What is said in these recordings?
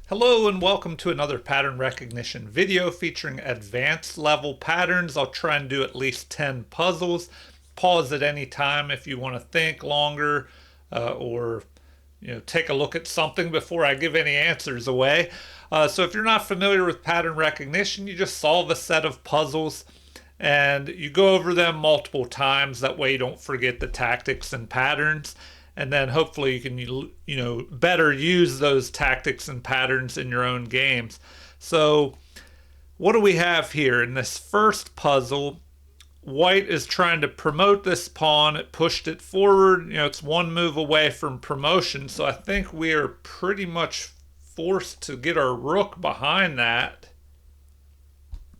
Hello and welcome to another pattern recognition video featuring advanced level patterns. I'll try and do at least 10 puzzles. Pause at any time if you want to think longer or take a look at something before I give any answers away. So if you're not familiar with pattern recognition, you just solve a set of puzzles and you go over them multiple times. That way you don't forget the tactics and patterns. And then hopefully you can better use those tactics and patterns in your own games. So what do we have here? In this first puzzle, white is trying to promote this pawn. It pushed it forward. It's one move away from promotion. So I think we are pretty much forced to get our rook behind that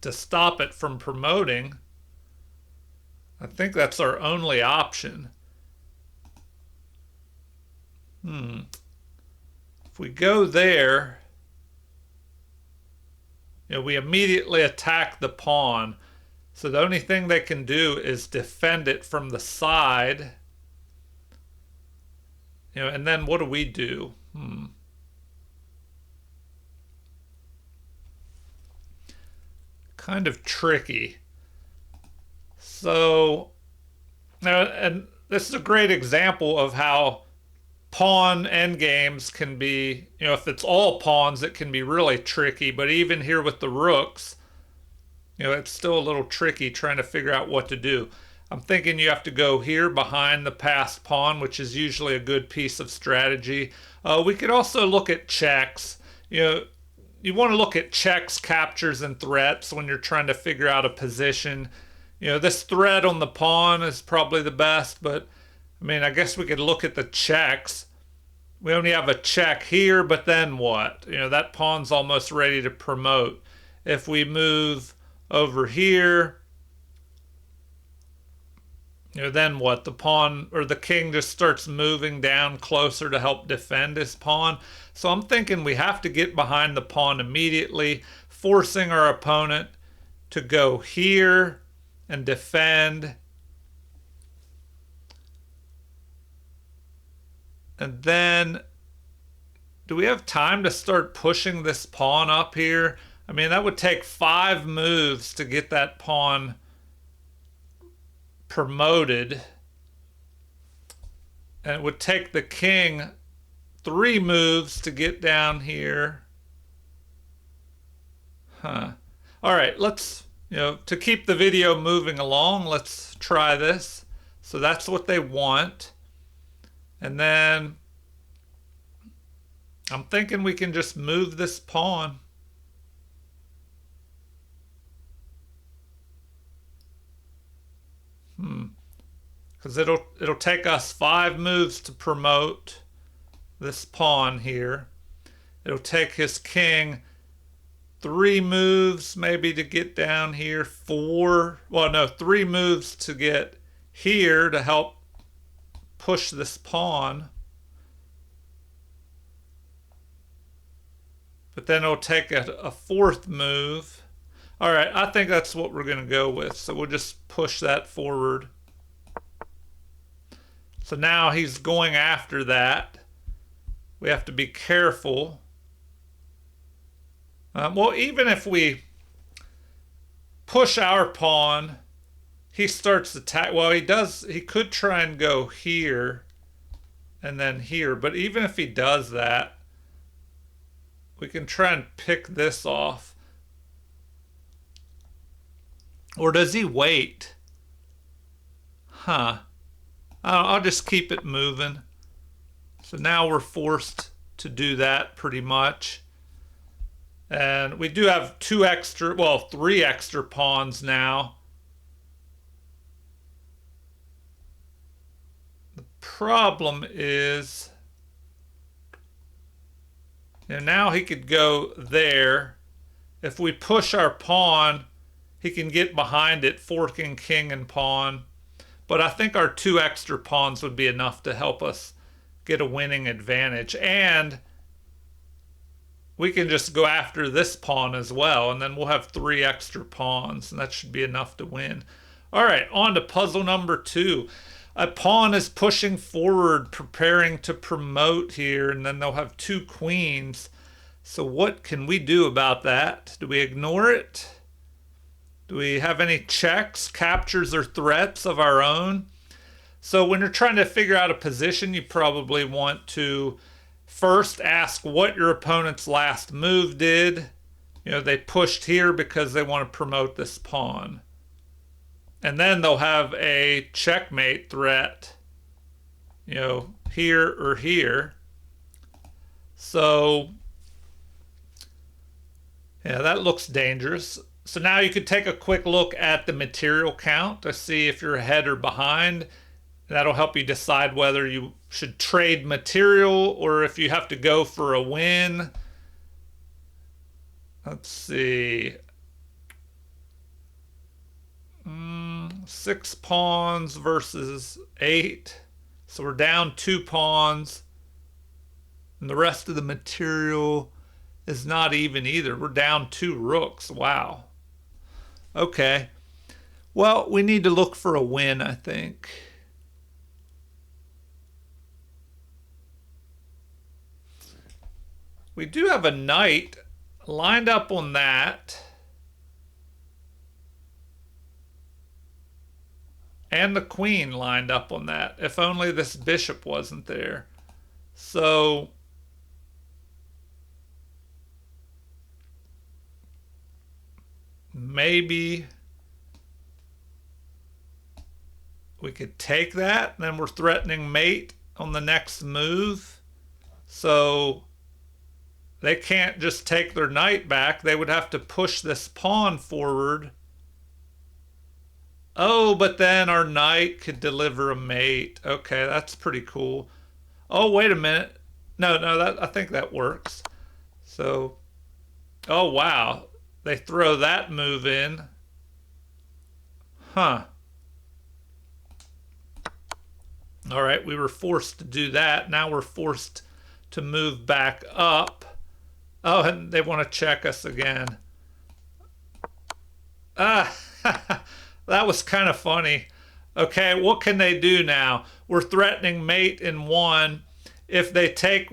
to stop it from promoting. I think that's our only option. If we go there, we immediately attack the pawn. So the only thing they can do is defend it from the side. And then what do we do? Kind of tricky. So now, and this is a great example of how pawn endgames can be, if it's all pawns, it can be really tricky. But even here with the rooks, it's still a little tricky trying to figure out what to do. I'm thinking you have to go here behind the passed pawn, which is usually a good piece of strategy. We could also look at checks. You want to look at checks, captures, and threats when you're trying to figure out a position. This threat on the pawn is probably the best, but I guess we could look at the checks. We only have a check here, but then what? That pawn's almost ready to promote. If we move over here, then what? The pawn or the king just starts moving down closer to help defend his pawn. So I'm thinking we have to get behind the pawn immediately, forcing our opponent to go here and defend. And then, do we have time to start pushing this pawn up here? That would take 5 moves to get that pawn promoted. And it would take the king 3 moves to get down here. All right, let's, to keep the video moving along, let's try this. So that's what they want. And then I'm thinking we can just move this pawn. Because it'll take us 5 moves to promote this pawn here. It'll take his king 3 moves maybe to get down here. 3 moves to get here to help push this pawn. But then it'll take a 4th move. All right, I think that's what we're going to go with. So we'll just push that forward. So now he's going after that. We have to be careful. Well, even if we push our pawn, he starts attack. Well, he could try and go here and then here. But even if he does that, we can try and pick this off. Or does he wait? I'll just keep it moving. So now we're forced to do that pretty much. And we do have 3 extra pawns now. Problem is, now he could go there. If we push our pawn, he can get behind it, forking king and pawn. But I think our 2 extra pawns would be enough to help us get a winning advantage. And we can just go after this pawn as well, and then we'll have 3 extra pawns, and that should be enough to win. All right, on to puzzle number 2. A pawn is pushing forward, preparing to promote here, and then they'll have 2 queens. So what can we do about that? Do we ignore it? Do we have any checks, captures, or threats of our own? So when you're trying to figure out a position, you probably want to first ask what your opponent's last move did. You know, they pushed here because they want to promote this pawn. And then they'll have a checkmate threat, you know, here or here. So, yeah, that looks dangerous. So now you could take a quick look at the material count to see if you're ahead or behind. That'll help you decide whether you should trade material or if you have to go for a win. Let's see. 6 pawns versus 8. So we're down 2 pawns. And the rest of the material is not even either. We're down 2 rooks. Wow. Okay. Well, we need to look for a win, I think. We do have a knight lined up on that. And the queen lined up on that. If only this bishop wasn't there. So maybe we could take that, and then we're threatening mate on the next move. So they can't just take their knight back. They would have to push this pawn forward. Oh, but then our knight could deliver a mate. Okay, that's pretty cool. Oh, wait a minute. No, I think that works. So, oh, wow. They throw that move in. Huh. All right, we were forced to do that. Now we're forced to move back up. Oh, and they want to check us again. Ah, that was kind of funny. Okay, what can they do now? We're threatening mate in 1. If they take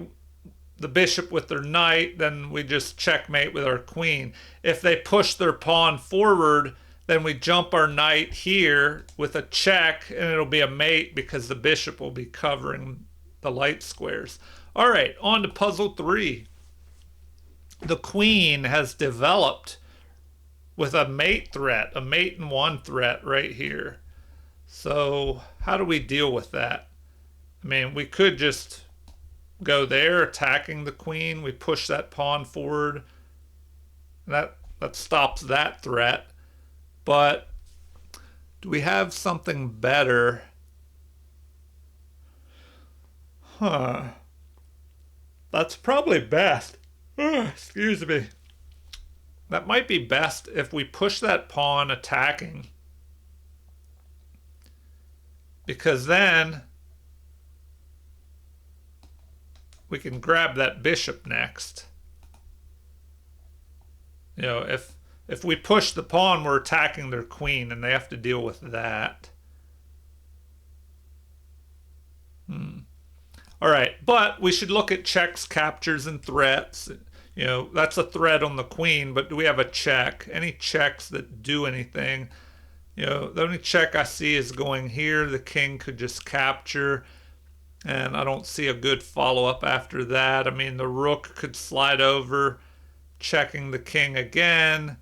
the bishop with their knight, then we just checkmate with our queen. If they push their pawn forward, then we jump our knight here with a check, and it'll be a mate because the bishop will be covering the light squares. All right, on to puzzle 3. The queen has developed with a mate threat, a mate in 1 threat right here. So how do we deal with that? I mean, we could just go there attacking the queen. We push that pawn forward. That stops that threat. But do we have something better? Huh. That's probably best. Excuse me. That might be best if we push that pawn attacking. Because then we can grab that bishop next. You know, if we push the pawn, we're attacking their queen, and they have to deal with that. All right, but we should look at checks, captures, and threats. You know, that's a threat on the queen, but do we have a check? Any checks that do anything? You know, the only check I see is going here. The king could just capture, and I don't see a good follow-up after that. I mean, the rook could slide over, checking the king again,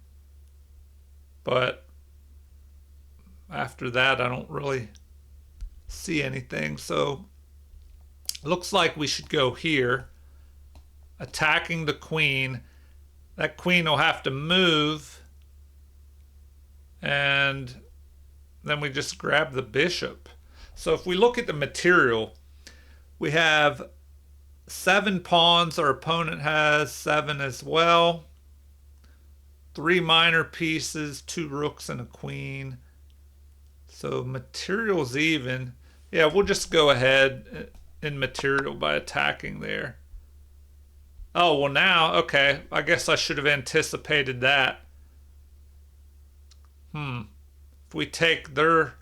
but after that, I don't really see anything. So looks like we should go here, attacking the queen. That queen will have to move, and then we just grab the bishop. So if we look at the material, we have 7 pawns. Our opponent has 7 as well. 3 minor pieces, 2 rooks, and a queen. So material's even. Yeah, we'll just go ahead in material by attacking there. Oh, well now, okay. I guess I should have anticipated that. If we take their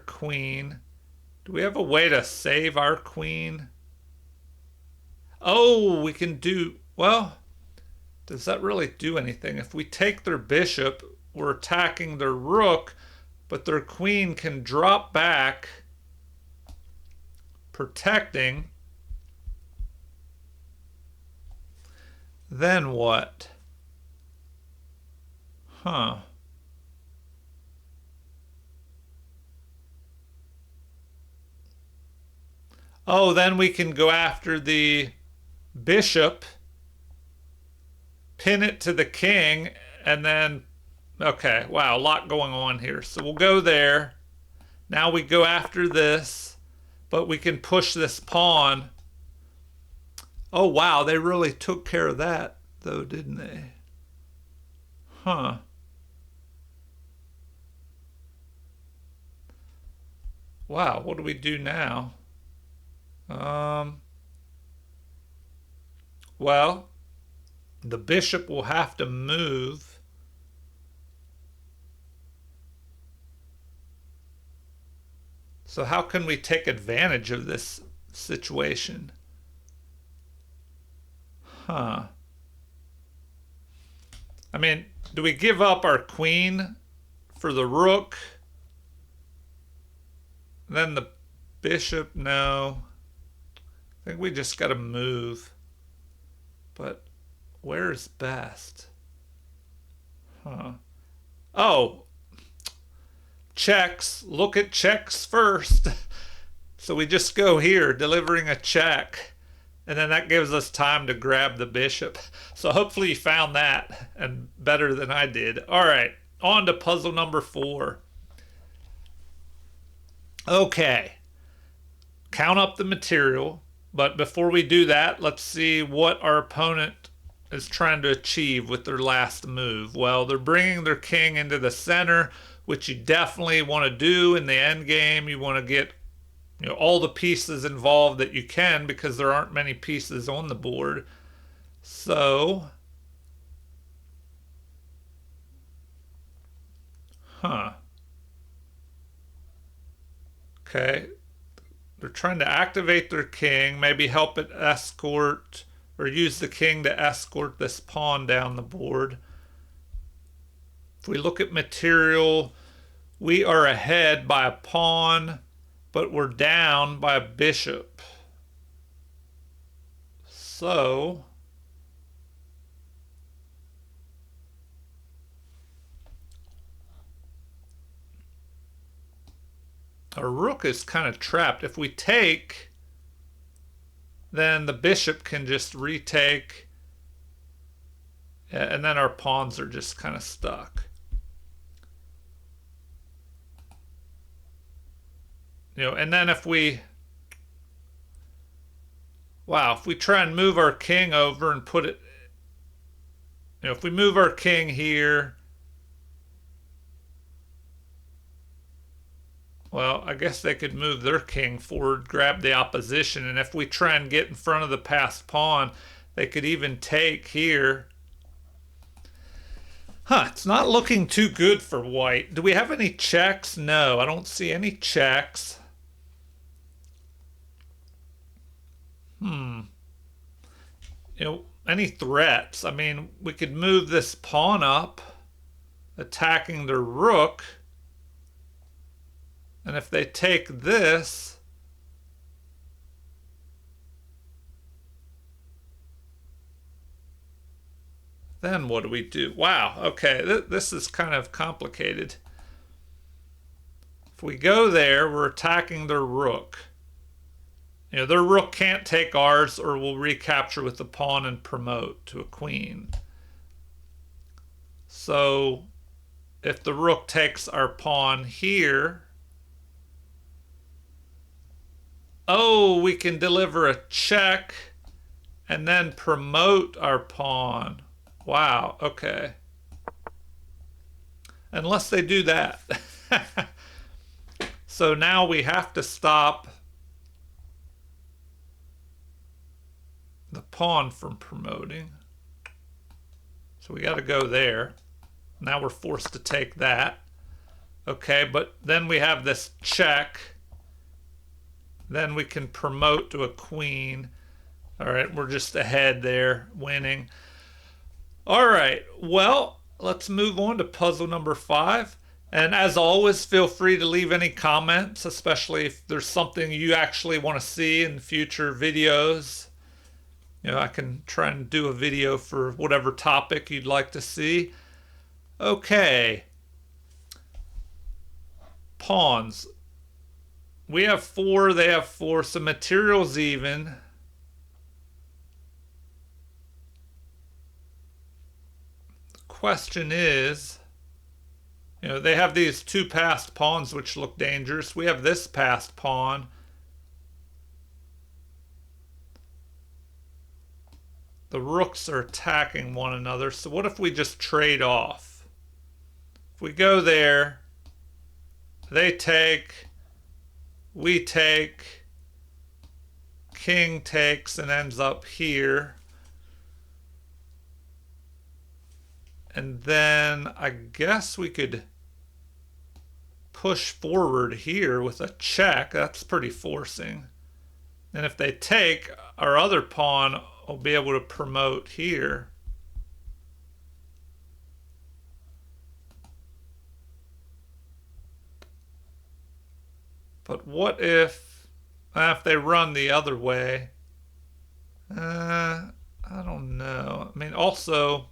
queen, do we have a way to save our queen? Oh, we can do, well, does that really do anything? If we take their bishop, we're attacking their rook, but their queen can drop back, protecting. Then what? Huh. Oh, then we can go after the bishop, pin it to the king, and then, okay, wow, a lot going on here. So we'll go there. Now we go after this, but we can push this pawn. Oh, wow, they really took care of that, though, didn't they? Huh. Wow, what do we do now? Well, the bishop will have to move. So how can we take advantage of this situation? Huh. I mean, do we give up our queen for the rook? Then the bishop? No. I think we just got to move. But where's best? Huh. Oh, checks. Look at checks first. So we just go here, delivering a check. And then that gives us time to grab the bishop. So hopefully you found that and better than I did. All right, on to puzzle number 4. Okay, count up the material. But before we do that, let's see what our opponent is trying to achieve with their last move. Well, they're bringing their king into the center, which you definitely want to do in the end game. You want to get all the pieces involved that you can because there aren't many pieces on the board. So, okay. They're trying to activate their king, maybe help it escort, or use the king to escort this pawn down the board. If we look at material, we are ahead by a pawn, but we're down by a bishop. So, our rook is kind of trapped. If we take, then the bishop can just retake, and then our pawns are just kind of stuck. And then if we, wow, if we try and move our king over and put it, if we move our king here, well, I guess they could move their king forward, grab the opposition, and if we try and get in front of the passed pawn, they could even take here. It's not looking too good for white. Do we have any checks? No, I don't see any checks. Any threats? I mean, we could move this pawn up, attacking the rook. And if they take this, then what do we do? Wow, okay, this is kind of complicated. If we go there, we're attacking their rook. Their rook can't take ours, or we'll recapture with the pawn and promote to a queen. So if the rook takes our pawn here, oh, we can deliver a check and then promote our pawn. Wow, okay. Unless they do that. So now we have to stop the pawn from promoting. So we got to go there. Now we're forced to take that. Okay, but then we have this check. Then we can promote to a queen. All right, we're just ahead there, winning. All right, well, let's move on to puzzle number 5. And as always, feel free to leave any comments, especially if there's something you actually want to see in future videos. You know, I can try and do a video for whatever topic you'd like to see. Okay. Pawns. We have 4, they have 4, so material's even. The question is, you know, they have these 2 passed pawns which look dangerous. We have this passed pawn. The rooks are attacking one another, so what if we just trade off? If we go there, they take, we take, king takes and ends up here. And then I guess we could push forward here with a check. That's pretty forcing. And if they take, our other pawn will be able to promote here. But what if they run the other way? I don't know. I mean, also,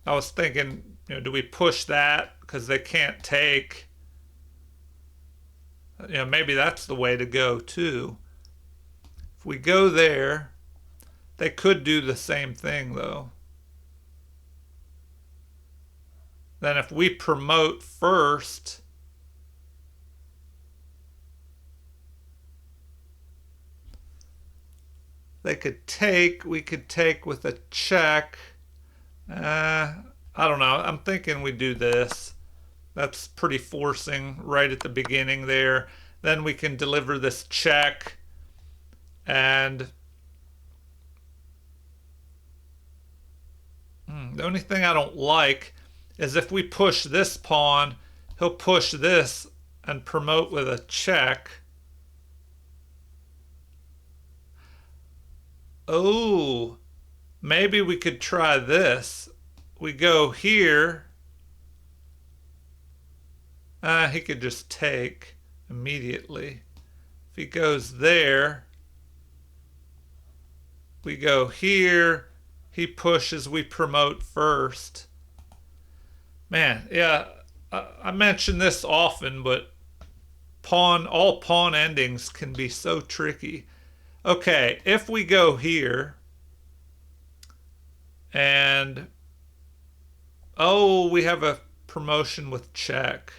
I was thinking, you know, do we push that because they can't take? You know, maybe that's the way to go too. If we go there, they could do the same thing though. Then if we promote first, they could take, we could take with a check. I don't know. I'm thinking we do this. That's pretty forcing right at the beginning there. Then we can deliver this check. And the only thing I don't like is if we push this pawn, he'll push this and promote with a check. Oh, maybe we could try this. We go here. He could just take immediately. If he goes there, we go here. He pushes, we promote first. Man, yeah, I mention this often, but all pawn endings can be so tricky. Okay, if we go here, and oh, we have a promotion with check.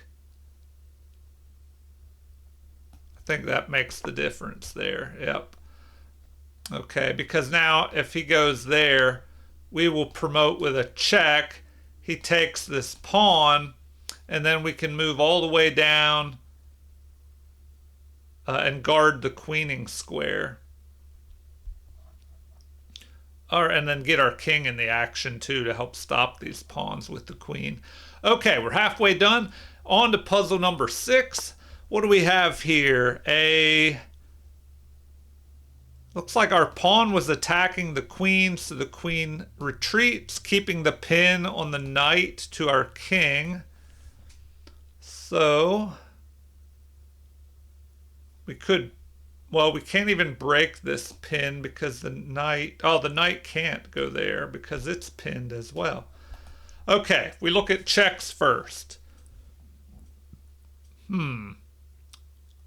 I think that makes the difference there. Yep. Okay, because now if he goes there, we will promote with a check. He takes this pawn, and then we can move all the way down and guard the queening square. And then get our king in the action too to help stop these pawns with the queen. Okay, we're halfway done. On to puzzle number 6. What do we have here? Looks like our pawn was attacking the queen, so the queen retreats, keeping the pin on the knight to our king. So we could, well, we can't even break this pin because the knight can't go there because it's pinned as well. Okay, we look at checks first.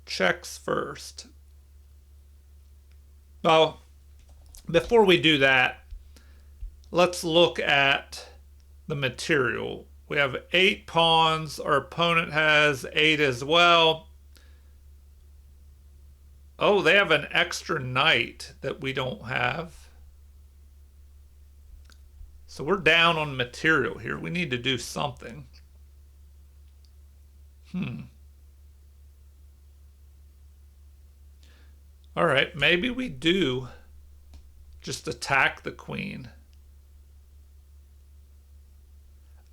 Checks first. Well, before we do that, let's look at the material. We have 8 pawns. Our opponent has 8 as well. Oh, they have an extra knight that we don't have. So we're down on material here. We need to do something. All right, maybe we do just attack the queen.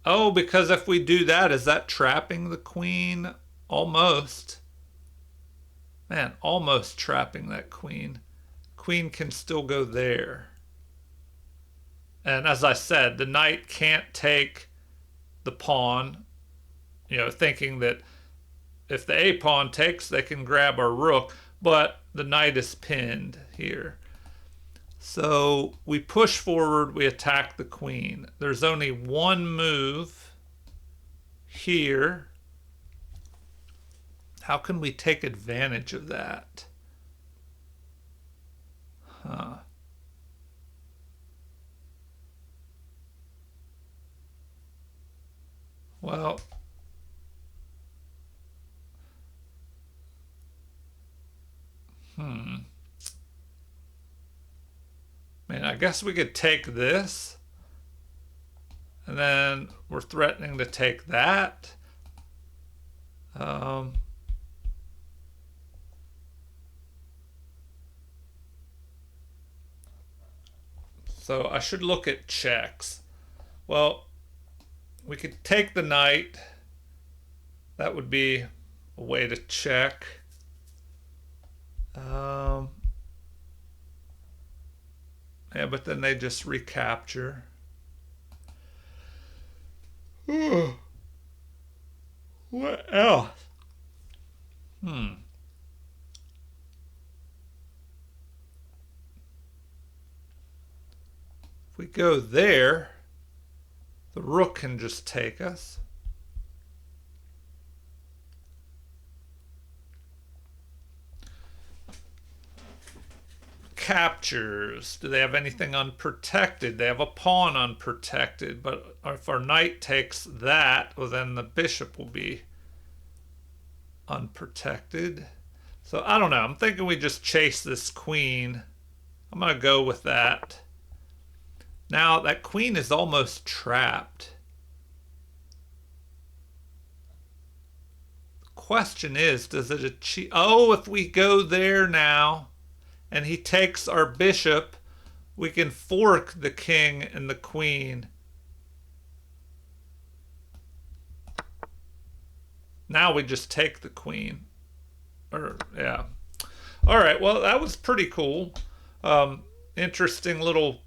Oh, because if we do that, is that trapping the queen? Almost. Man, almost trapping that queen. Queen can still go there. And as I said, the knight can't take the pawn, thinking that if the a pawn takes, they can grab our rook, but the knight is pinned here. So we push forward, we attack the queen. There's only one move here. How can we take advantage of that? Well, I mean, I guess we could take this, and then we're threatening to take that. So I should look at checks. Well, we could take the knight. That would be a way to check. Yeah, but then they just recapture. What else? If we go there, the rook can just take us. Captures. Do they have anything unprotected? They have a pawn unprotected, but if our knight takes that, well, then the bishop will be unprotected. So I don't know. I'm thinking we just chase this queen. I'm going to go with that. Now that queen is almost trapped. The question is, does it achieve? Oh, if we go there now and he takes our bishop, we can fork the king and the queen. Now we just take the queen. Yeah. All right, well, that was pretty cool. Interesting little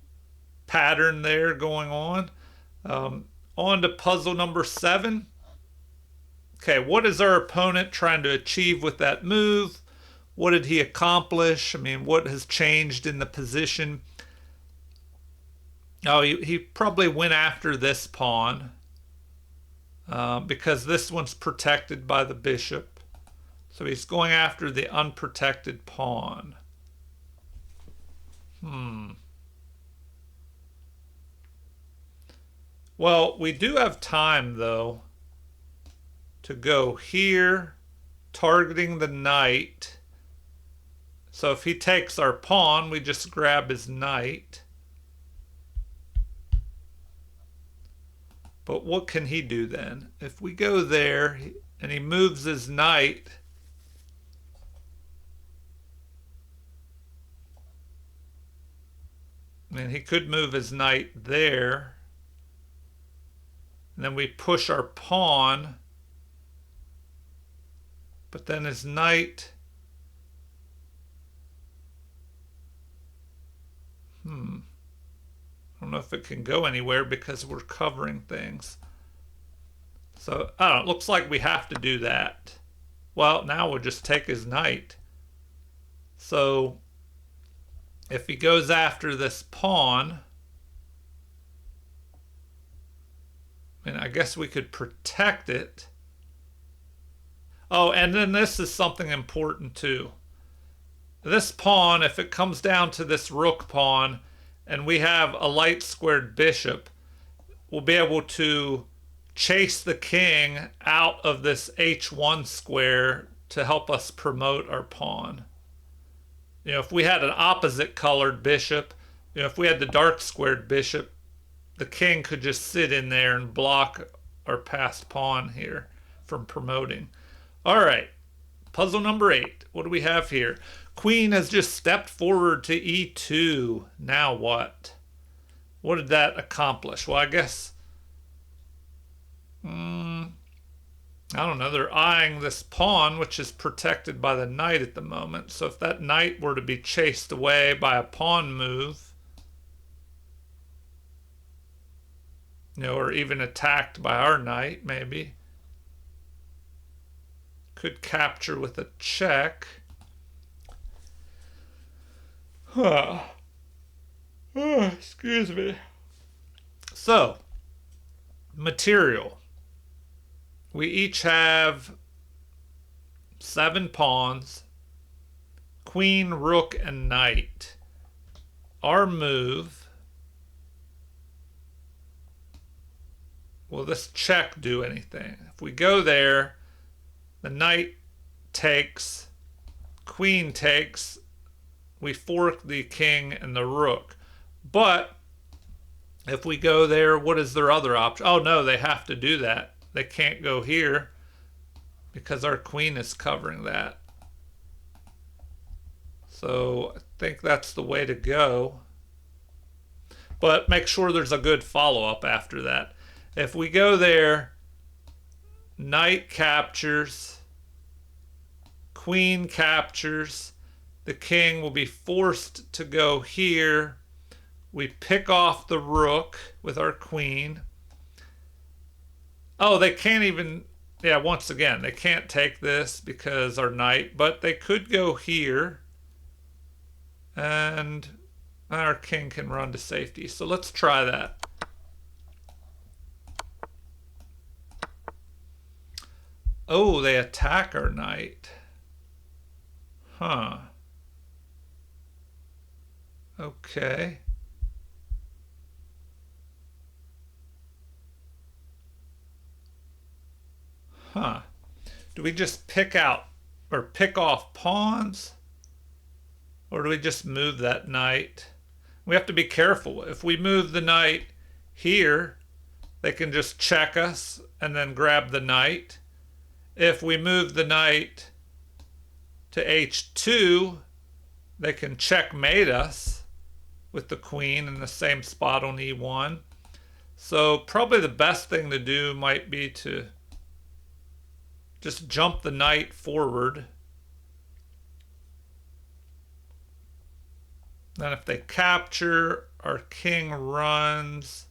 pattern there going on. On to puzzle number 7. Okay, what is our opponent trying to achieve with that move? What did he accomplish? I mean, what has changed in the position? Oh, he probably went after this pawn because this one's protected by the bishop. So he's going after the unprotected pawn. Well, we do have time, though, to go here, targeting the knight. So if he takes our pawn, we just grab his knight. But what can he do then? If we go there and he moves his knight, I mean, he could move his knight there. And then we push our pawn. But then his knight... I don't know if it can go anywhere because we're covering things. So, I don't know. It looks like we have to do that. Well, now we'll just take his knight. So, if he goes after this pawn, I mean, I guess we could protect it. Oh, and then this is something important too. This pawn, if it comes down to this rook pawn, and we have a light squared bishop, we'll be able to chase the king out of this h1 square to help us promote our pawn. If we had an opposite colored bishop, if we had the dark squared bishop, the king could just sit in there and block our passed pawn here from promoting. All right, puzzle number 8. What do we have here? Queen has just stepped forward to e2. Now what? What did that accomplish? Well, I guess... I don't know, they're eyeing this pawn, which is protected by the knight at the moment. So if that knight were to be chased away by a pawn move, or even attacked by our knight, maybe, could capture with a check. Huh. Oh, excuse me. So, material. We each have 7 pawns, queen, rook, and knight. Our move, will this check do anything? If we go there, the knight takes, queen takes, we fork the king and the rook. But if we go there, what is their other option? Oh no, they have to do that. They can't go here because our queen is covering that. So I think that's the way to go. But make sure there's a good follow-up after that. If we go there, knight captures, queen captures, the king will be forced to go here. We pick off the rook with our queen. Oh, they can't even, yeah, once again, they can't take this because our knight, but they could go here and our king can run to safety. So let's try that. Oh, they attack our knight. Huh. Okay. Huh. Do we just pick out or pick off pawns? Or do we just move that knight? We have to be careful. If we move the knight here, they can just check us and then grab the knight. If we move the knight to h2, they can checkmate us with the queen in the same spot on e1. So probably the best thing to do might be to just jump the knight forward. Then if they capture, our king runs.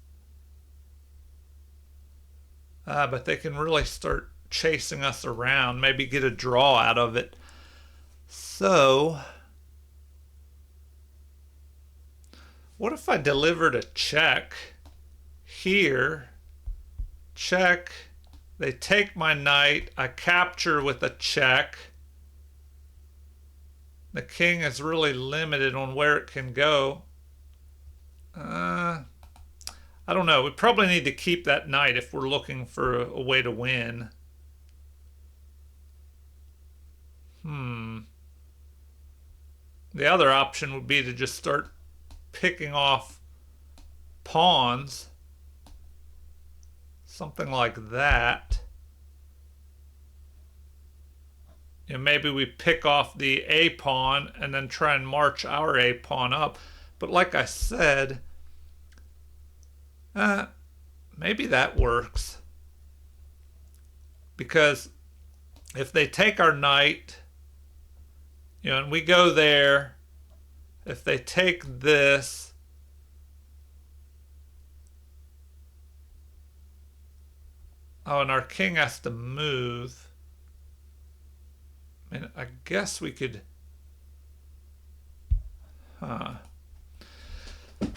But they can really start chasing us around, maybe get a draw out of it. So, what if I delivered a check here? Check. They take my knight. I capture with a check. The king is really limited on where it can go. I don't know. We probably need to keep that knight if we're looking for a way to win. The other option would be to just start picking off pawns. Something like that. Maybe we pick off the A pawn and then try and march our A pawn up. But like I said, maybe that works. Because if they take our knight, and we go there, if they take this, oh, and our king has to move. I mean, I guess we could,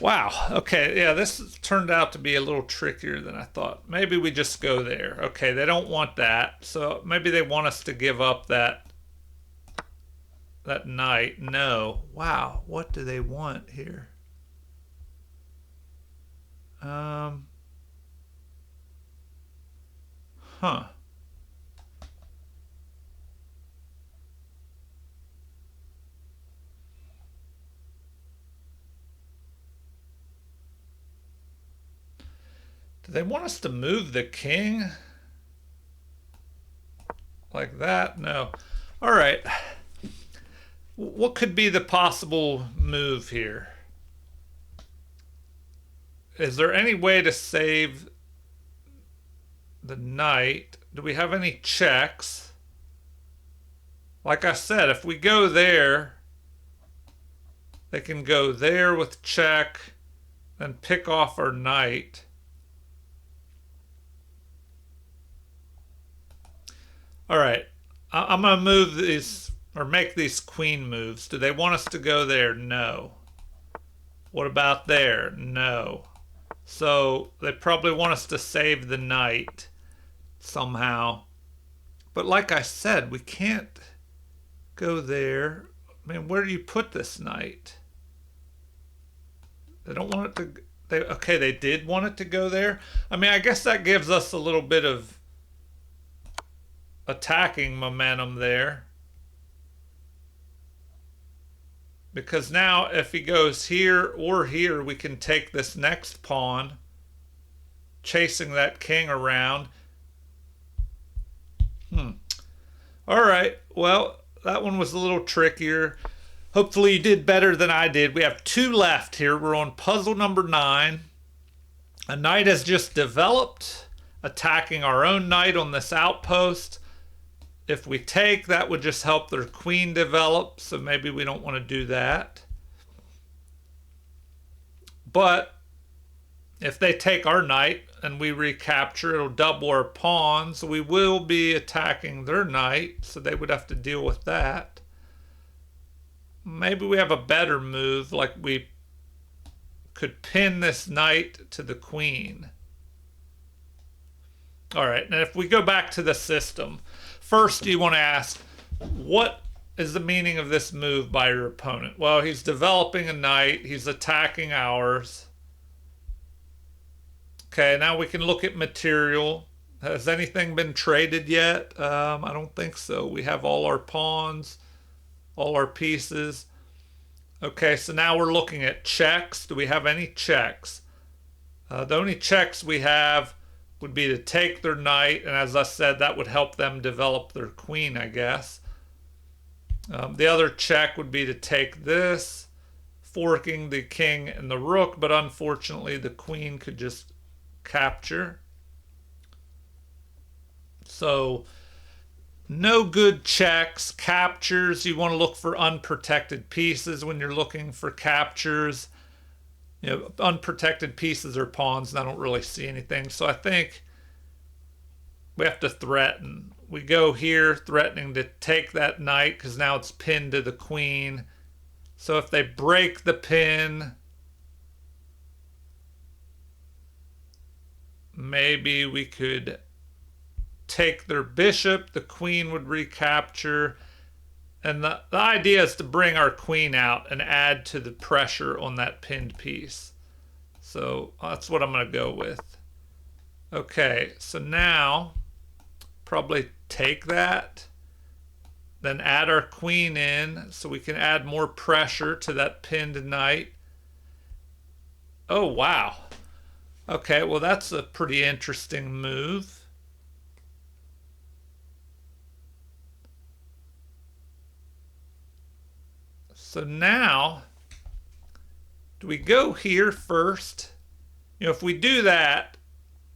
Wow, okay, yeah, this turned out to be a little trickier than I thought. Maybe we just go there. Okay, they don't want that, so maybe they want us to give up that knight. No. Wow, what do they want here? Huh. Do they want us to move the king? Like that? No. All right. What could be the possible move here? Is there any way to save the knight? do we have any checks? Like I said, if we go there, they can go there with check and pick off our knight. All right, I'm going to move these or make these queen moves. Do they want us to go there? No. What about there? No. So they probably want us to save the knight somehow. But like I said, we can't go there. I mean, where do you put this knight? They don't want it to... Okay, they did want it to go there. I mean, I guess that gives us a little bit of attacking momentum there. Because now if he goes here or here, we can take this next pawn, chasing that king around. All right, well, that one was a little trickier. Hopefully you did better than I did. We have 2 left here. We're on puzzle number 9. A knight has just developed, attacking our own knight on this outpost. If we take, that would just help their queen develop, so maybe we don't want to do that. But if they take our knight and we recapture, it'll double our pawns. We will be attacking their knight, so they would have to deal with that. Maybe we have a better move, like we could pin this knight to the queen. All right, and if we go back to the system, first you want to ask, what is the meaning of this move by your opponent? Well, he's developing a knight, he's attacking ours. Okay, now we can look at material. Has anything been traded yet? I don't think so. We have all our pawns, all our pieces. Okay, so now we're looking at checks. Do we have any checks? The only checks we have would be to take their knight, and as I said, that would help them develop their queen, I guess. The other check would be to take this, forking the king and the rook, but unfortunately the queen could just capture. So no good checks. Captures, you want to look for unprotected pieces when you're looking for captures. You know, unprotected pieces or pawns, and I don't really see anything. So I think we have to threaten. We go here threatening to take that knight because now it's pinned to the queen. So if they break the pin, maybe we could take their bishop. The queen would recapture. And the idea is to bring our queen out and add to the pressure on that pinned piece. So that's what I'm going to go with. Okay, so now probably take that, then add our queen in so we can add more pressure to that pinned knight. Oh, wow. Okay, well, that's a pretty interesting move. So now, do we go here first? You know, if we do that,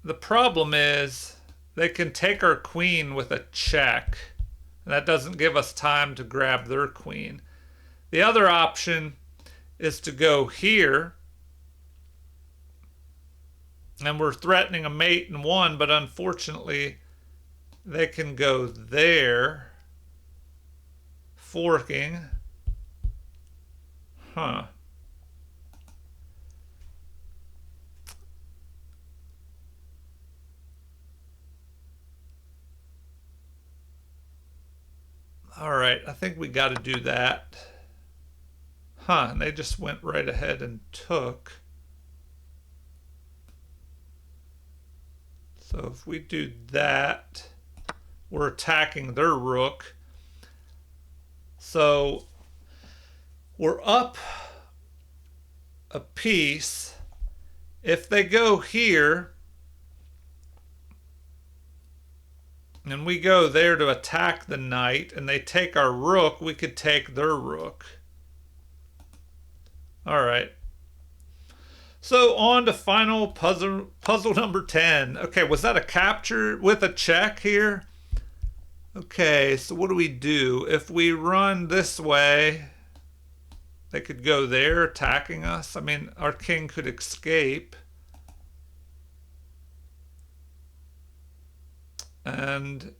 the problem is they can take our queen with a check. And that doesn't give us time to grab their queen. The other option is to go here. And we're threatening a mate in one, but unfortunately, they can go there, forking. Huh. All right, I think we got to do that. Huh, and they just went right ahead and took. So if we do that, we're attacking their rook. So we're up a piece. If they go here, and we go there to attack the knight, and they take our rook, we could take their rook. All right. So on to final puzzle number 10. Okay, was that a capture with a check here? Okay, so what do we do? If we run this way, they could go there attacking us. I mean, our king could escape. And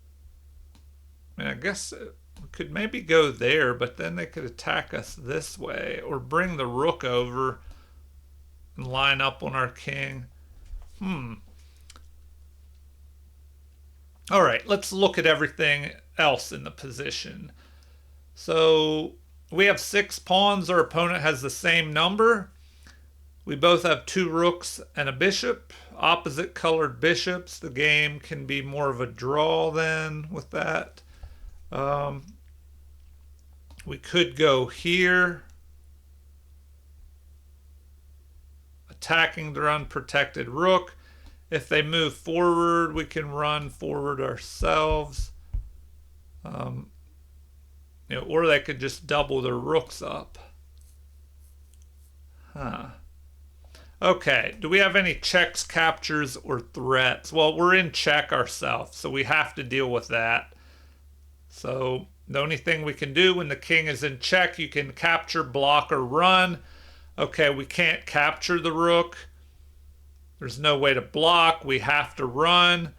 I mean, I guess we could maybe go there, but then they could attack us this way or bring the rook over and line up on our king. All right, let's look at everything else in the position. So we have 6 pawns. Our opponent has the same number. We both have 2 rooks and a bishop. Opposite colored bishops. The game can be more of a draw then with that. We could go here, attacking their unprotected rook. If they move forward, we can run forward ourselves. Or they could just double their rooks up. Okay, do we have any checks, captures, or threats? Well, we're in check ourselves, so we have to deal with that. So the only thing we can do when the king is in check, you can capture, block, or run. Okay, we can't capture the rook. There's no way to block. We have to run.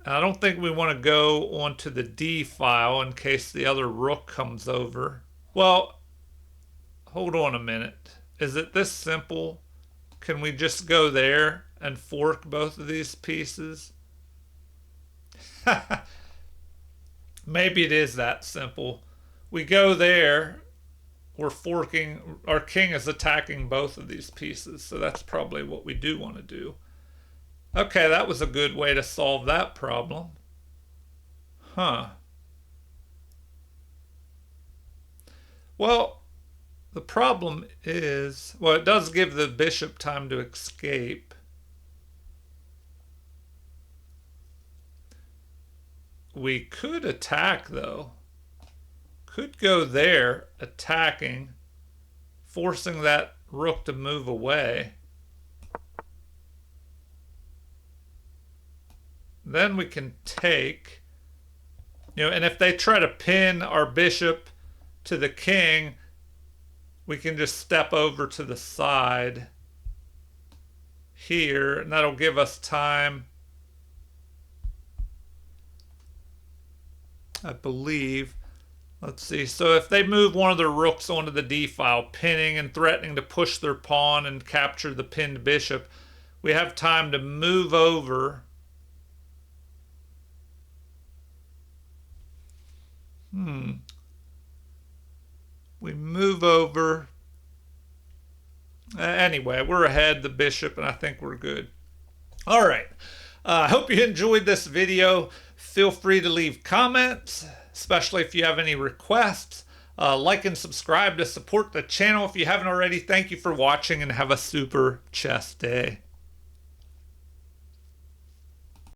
I don't think we want to go onto the D file in case the other rook comes over. Well, hold on a minute. Is it this simple? Can we just go there and fork both of these pieces? Maybe it is that simple. We go there. We're forking, our king is attacking both of these pieces, so that's probably what we do want to do. Okay, that was a good way to solve that problem. Well, the problem is, well, it does give the bishop time to escape. We could attack, though. Could go there, attacking, forcing that rook to move away. Then we can take, and if they try to pin our bishop to the king, we can just step over to the side here, and that'll give us time, I believe. Let's see. So if they move one of their rooks onto the D file, pinning and threatening to push their pawn and capture the pinned bishop, we have time to move over. We move over. Anyway, we're ahead the bishop, and I think we're good. All right. I hope you enjoyed this video. Feel free to leave comments, especially if you have any requests. Like and subscribe to support the channel if you haven't already. Thank you for watching, and have a super chess day.